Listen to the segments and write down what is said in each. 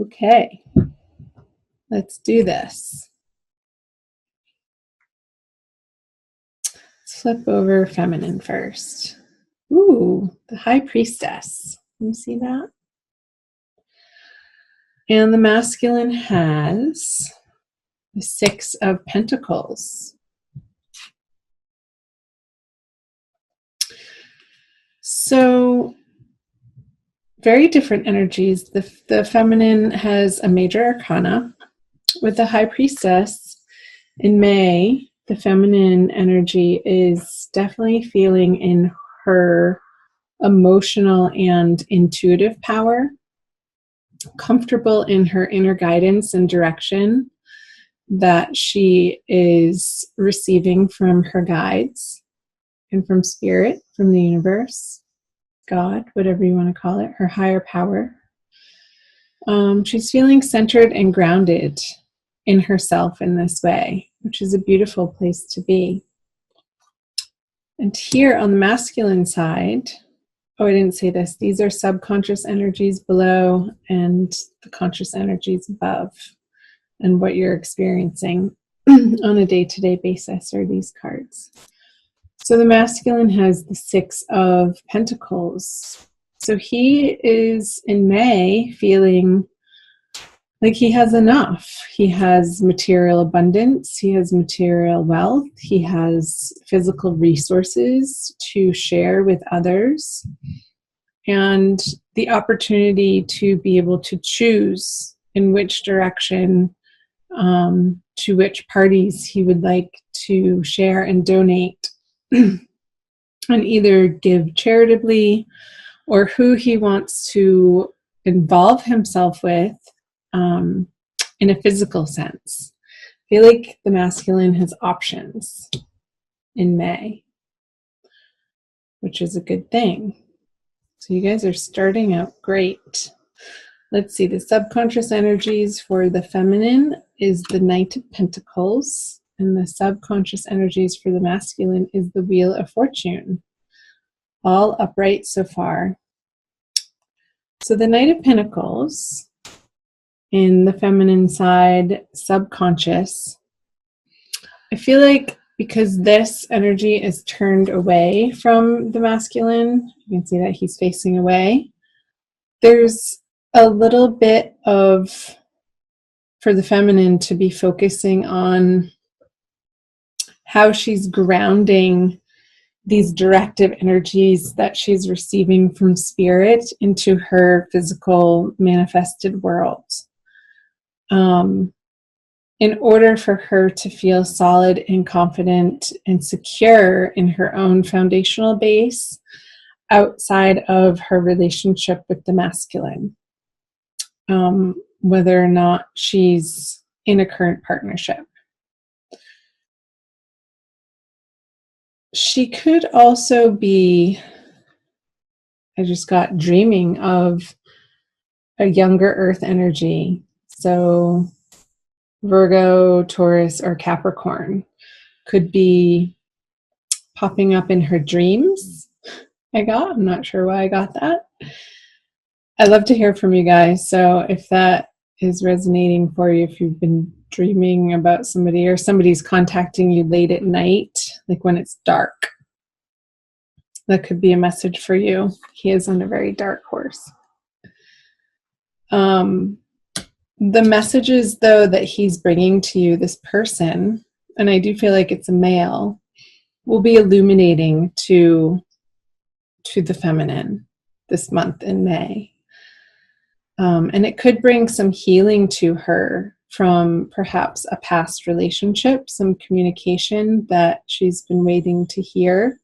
Okay, let's do this. Let's flip over feminine first. Ooh, the High Priestess. Can you see that? And the masculine has the Six of Pentacles. So, very different energies. The feminine has a major arcana. With the High Priestess in May, the feminine energy is definitely feeling in her emotional and intuitive power, comfortable in her inner guidance and direction that she is receiving from her guides and from spirit, from the universe, God, whatever you want to call it, her higher power. She's feeling centered and grounded in herself in this way, which is a beautiful place to be. And here on the masculine side, oh, I didn't say this. These are subconscious energies below and the conscious energies above, and what you're experiencing on a day-to-day basis are these cards. So the masculine has the Six of Pentacles. So he is in May feeling like he has enough. He has material abundance. He has material wealth. He has physical resources to share with others. And the opportunity to be able to choose in which direction, to which parties he would like to share and donate, and either give charitably or who he wants to involve himself with in a physical sense. I feel like the masculine has options in May, which is a good thing. So you guys are starting out great. Let's see, the subconscious energies for the feminine is the Knight of Pentacles, and the subconscious energies for the masculine is the Wheel of Fortune. All upright so far. So the Knight of Pentacles in the feminine side, subconscious. I feel like because this energy is turned away from the masculine, you can see that he's facing away. There's a little bit of, for the feminine, to be focusing on how she's grounding these directive energies that she's receiving from spirit into her physical manifested world. In order for her to feel solid and confident and secure in her own foundational base outside of her relationship with the masculine, whether or not she's in a current partnership. She could also be, I just got dreaming of a younger earth energy. So Virgo, Taurus, or Capricorn could be popping up in her dreams. I'm not sure why I got that. I'd love to hear from you guys. So if that is resonating for you, if you've been dreaming about somebody or somebody's contacting you late at night, like when it's dark, that could be a message for you. He is on a very dark horse. The messages, though, that he's bringing to you, this person, and I do feel like it's a male, will be illuminating to the feminine this month in May. And it could bring some healing to her from perhaps a past relationship, some communication that she's been waiting to hear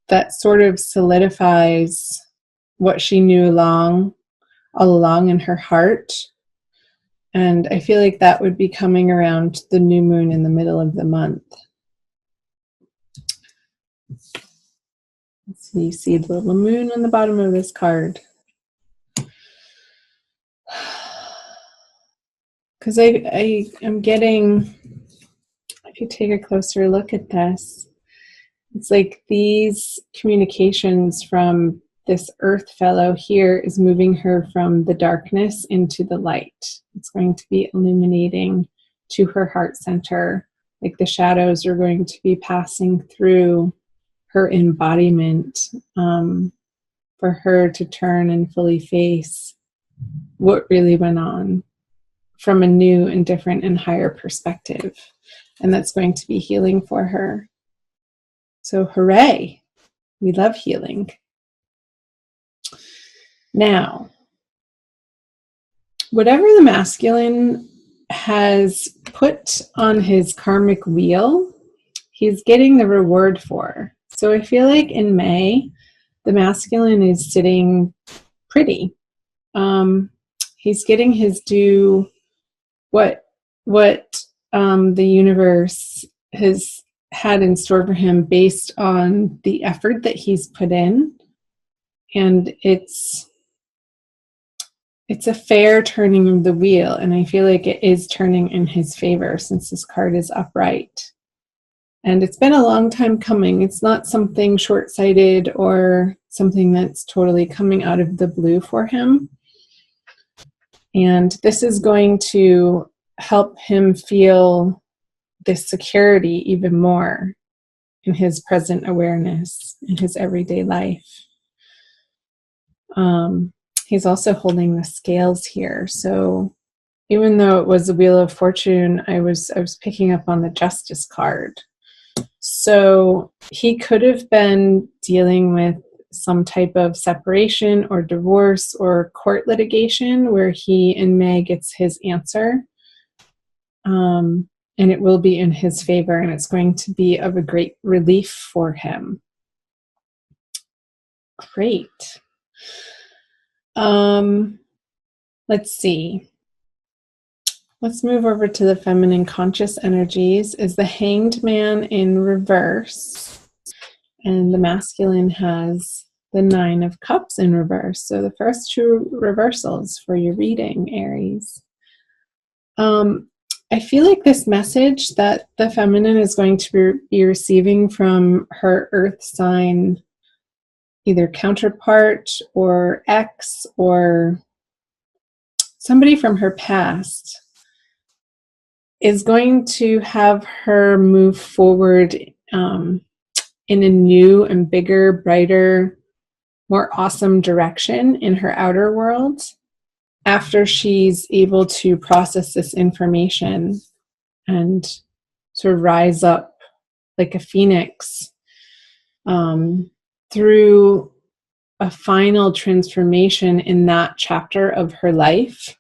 that sort of solidifies what she knew all along in her heart. And I feel like that would be coming around the new moon in the middle of the month. So you see the little moon on the bottom of this card. Because I am getting, if you take a closer look at this, it's like these communications from this earth fellow here is moving her from the darkness into the light. It's going to be illuminating to her heart center, like the shadows are going to be passing through her embodiment, for her to turn and fully face what really went on from a new and different and higher perspective. And that's going to be healing for her. So hooray, we love healing. Now, whatever the masculine has put on his karmic wheel, he's getting the reward for. So I feel like in May, the masculine is sitting pretty. He's getting his due, what the universe has had in store for him based on the effort that he's put in. And it's a fair turning of the wheel, and I feel like it is turning in his favor since this card is upright. And it's been a long time coming. It's not something short-sighted or something that's totally coming out of the blue for him. And this is going to help him feel this security even more in his present awareness, in his everyday life. He's also holding the scales here. So even though it was the Wheel of Fortune, I was picking up on the Justice card. So he could have been dealing with some type of separation or divorce or court litigation where he in May gets his answer. And it will be in his favor, and it's going to be of a great relief for him. Great. Let's see. Let's move over to the feminine conscious energies. Is the Hanged Man in reverse, and the masculine has the Nine of Cups in reverse. So the first two reversals for your reading, Aries. I feel like this message that the feminine is going to be receiving from her earth sign, either counterpart or ex or somebody from her past, is going to have her move forward in a new and bigger, brighter, more awesome direction in her outer world after she's able to process this information and sort of rise up like a phoenix through a final transformation in that chapter of her life.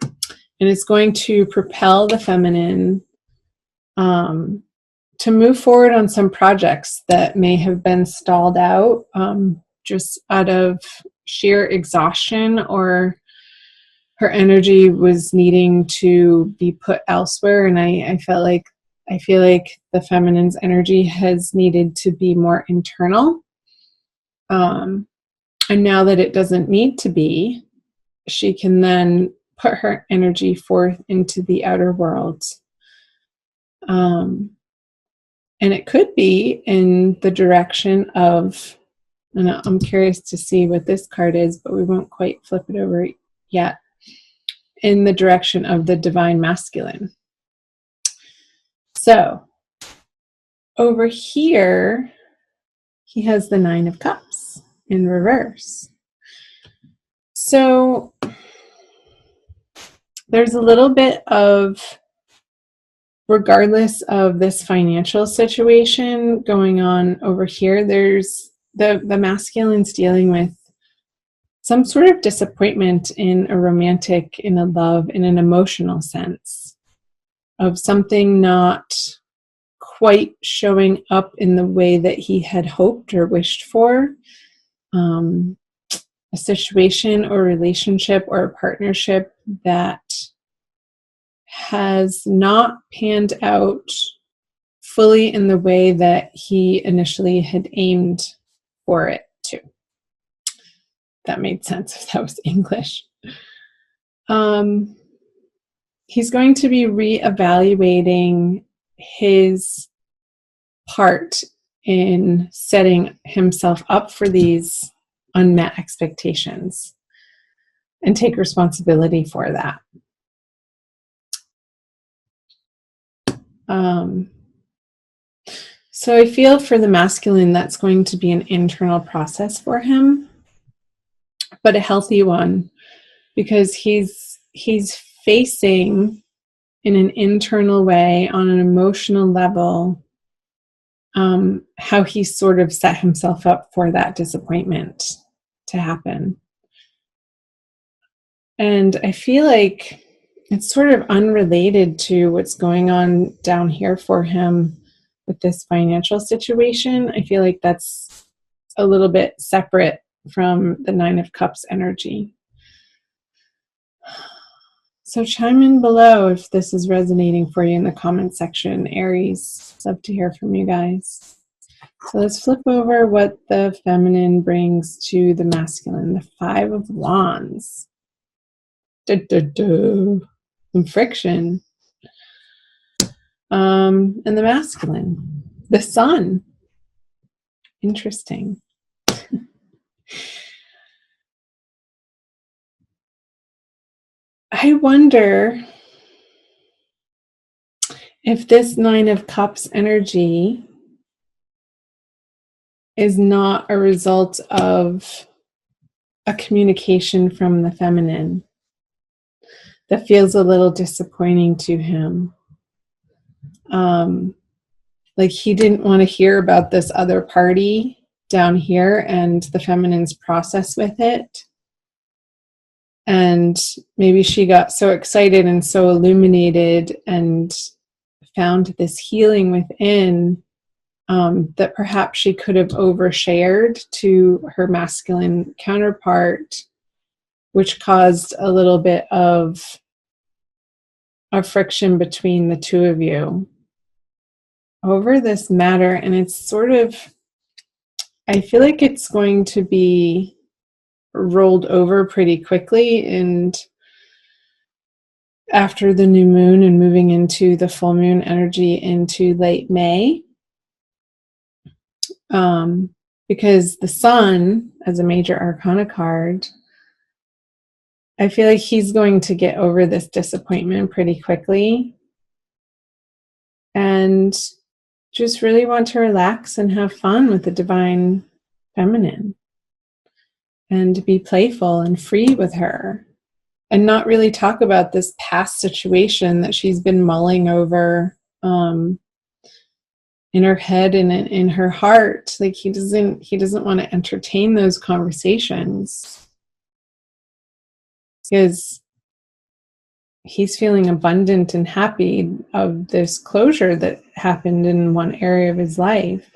And it's going to propel the feminine to move forward on some projects that may have been stalled out just out of sheer exhaustion, or her energy was needing to be put elsewhere. And I feel like the feminine's energy has needed to be more internal. And now that it doesn't need to be, she can then put her energy forth into the outer world. And it could be in the direction of, and I'm curious to see what this card is, but we won't quite flip it over yet, in the direction of the divine masculine. So over here, he has the Nine of Cups in reverse. So there's a little bit of, regardless of this financial situation going on over here, there's the masculine's dealing with some sort of disappointment in a romantic, in a love, in an emotional sense of something not quite showing up in the way that he had hoped or wished for. A situation or relationship or a partnership that has not panned out fully in the way that he initially had aimed for it to. That made sense if that was English. He's going to be reevaluating his part in setting himself up for these unmet expectations and take responsibility for that. So I feel for the masculine, that's going to be an internal process for him, but a healthy one, because he's facing in an internal way, on an emotional level, how he sort of set himself up for that disappointment to happen. And I feel like it's sort of unrelated to what's going on down here for him with this financial situation. I feel like that's a little bit separate from the Nine of Cups energy. So chime in below if this is resonating for you in the comment section, Aries. Love to hear from you guys. So let's flip over what the feminine brings to the masculine. The Five of Wands. Some friction. And the masculine. The Sun. Interesting. I wonder if this Nine of Cups energy is not a result of a communication from the feminine that feels a little disappointing to him. Like he didn't want to hear about this other party down here and the feminine's process with it. And maybe she got so excited and so illuminated and found this healing within, that perhaps she could have overshared to her masculine counterpart, which caused a little bit of a friction between the two of you over this matter. And it's sort of, I feel like it's going to be rolled over pretty quickly, and after the new moon and moving into the full moon energy into late May, because the Sun, as a major arcana card, I feel like he's going to get over this disappointment pretty quickly and just really want to relax and have fun with the divine feminine and be playful and free with her, and not really talk about this past situation that she's been mulling over in her head and in her heart. Like he doesn't want to entertain those conversations because he's feeling abundant and happy of this closure that happened in one area of his life.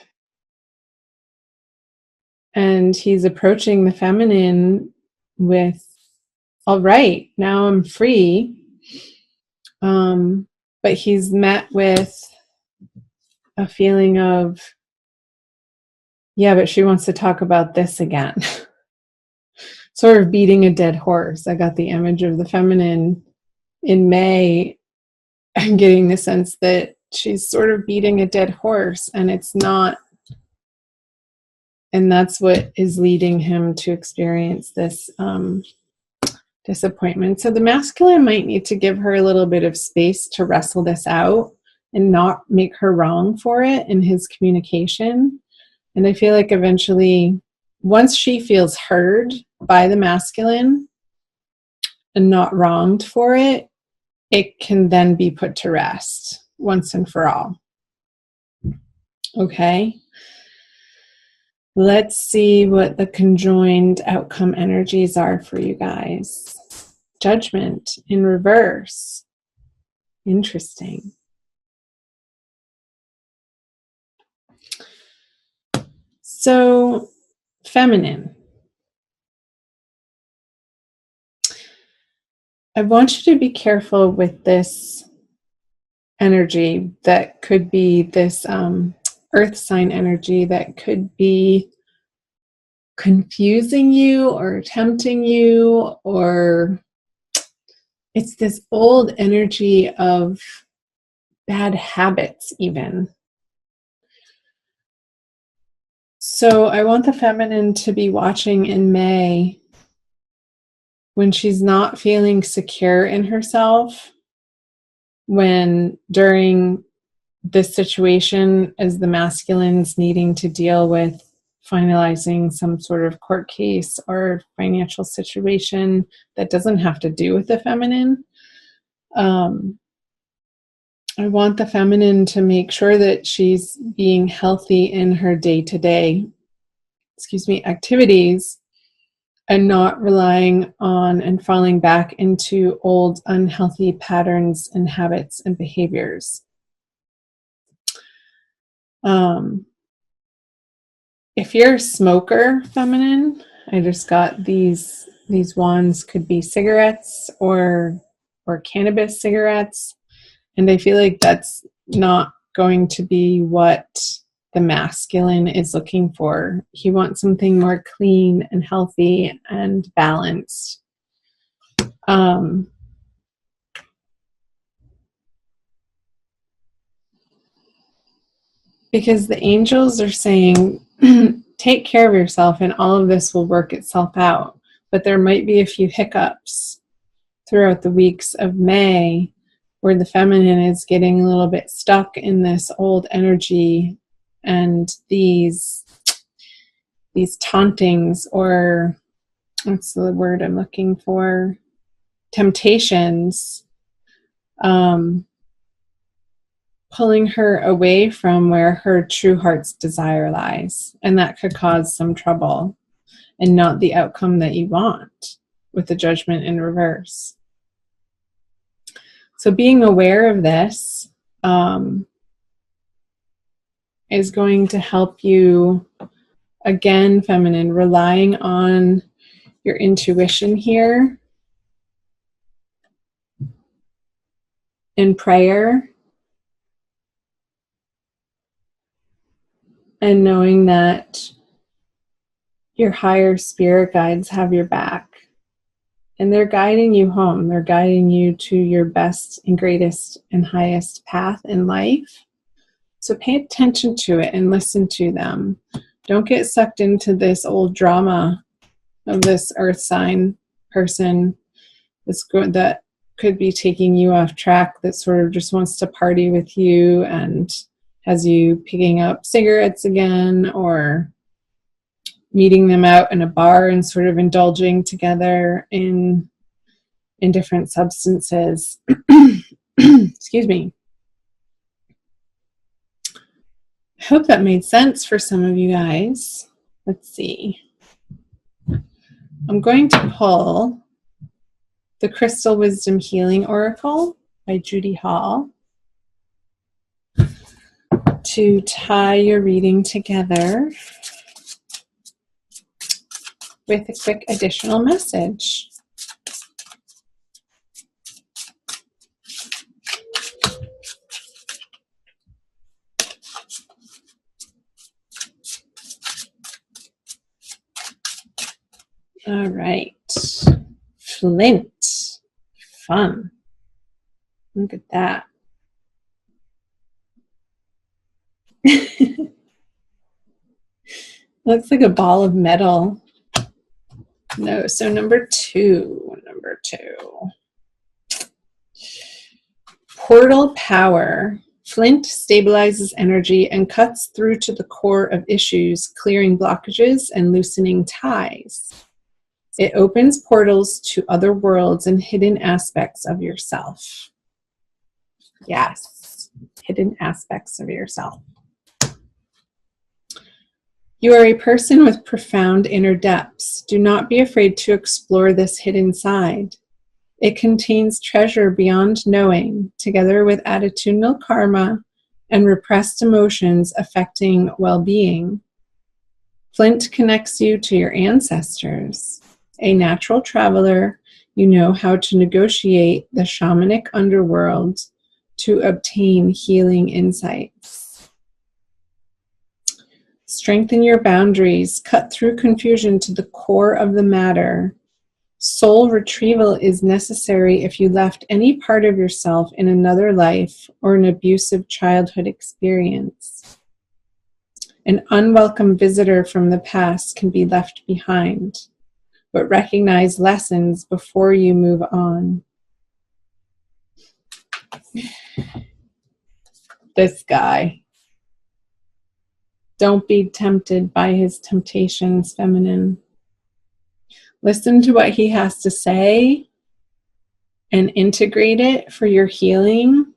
And he's approaching the feminine with, all right, now I'm free. But he's met with a feeling of, yeah, but she wants to talk about this again. Sort of beating a dead horse. I got the image of the feminine in May. I'm getting the sense that she's sort of beating a dead horse, and it's not. And that's what is leading him to experience this disappointment. So the masculine might need to give her a little bit of space to wrestle this out and not make her wrong for it in his communication. And I feel like eventually, once she feels heard by the masculine and not wronged for it, it can then be put to rest once and for all. Okay? Let's see what the conjoined outcome energies are for you guys. Judgment in reverse. Interesting. So, feminine. I want you to be careful with this energy that could be this earth sign energy that could be confusing you or tempting you, or it's this old energy of bad habits even. So I want the feminine to be watching in May when she's not feeling secure in herself, when during this situation as the masculine's needing to deal with finalizing some sort of court case or financial situation that doesn't have to do with the feminine. I want the feminine to make sure that she's being healthy in her day-to-day, activities, and not relying on and falling back into old unhealthy patterns and habits and behaviors. If you're a smoker, feminine, I just got these wands, could be cigarettes or cannabis cigarettes, and I feel like that's not going to be what the masculine is looking for. He wants something more clean and healthy and balanced. Because the angels are saying, take care of yourself and all of this will work itself out. But there might be a few hiccups throughout the weeks of May where the feminine is getting a little bit stuck in this old energy and these tauntings, or what's the word I'm looking for? Temptations, pulling her away from where her true heart's desire lies. And that could cause some trouble and not the outcome that you want with the judgment in reverse. So being aware of this is going to help you, again, feminine, relying on your intuition here in prayer, and knowing that your higher spirit guides have your back. And they're guiding you home. They're guiding you to your best and greatest and highest path in life. So pay attention to it and listen to them. Don't get sucked into this old drama of this earth sign person that could be taking you off track, that sort of just wants to party with you and has you picking up cigarettes again, or meeting them out in a bar and sort of indulging together in different substances. Excuse me. I hope that made sense for some of you guys. Let's see. I'm going to pull the Crystal Wisdom Healing Oracle by Judy Hall to tie your reading together with a quick additional message. All right. Flint. Fun. Look at that. Looks like a ball of metal. No, so number two. Portal power. Flint stabilizes energy and cuts through to the core of issues, clearing blockages and loosening ties. It opens portals to other worlds and hidden aspects of yourself. Yes, hidden aspects of yourself. You are a person with profound inner depths. Do not be afraid to explore this hidden side. It contains treasure beyond knowing, together with attitudinal karma and repressed emotions affecting well-being. Flint connects you to your ancestors. A natural traveler, you know how to negotiate the shamanic underworld to obtain healing insights. Strengthen your boundaries, cut through confusion to the core of the matter. Soul retrieval is necessary if you left any part of yourself in another life or an abusive childhood experience. An unwelcome visitor from the past can be left behind, but recognize lessons before you move on. This guy. Don't be tempted by his temptations, feminine. Listen to what he has to say and integrate it for your healing.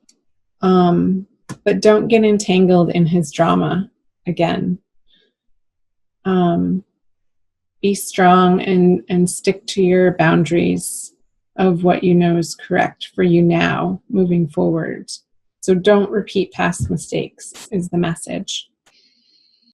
But don't get entangled in his drama again. Be strong and stick to your boundaries of what you know is correct for you now, moving forward. So don't repeat past mistakes is the message.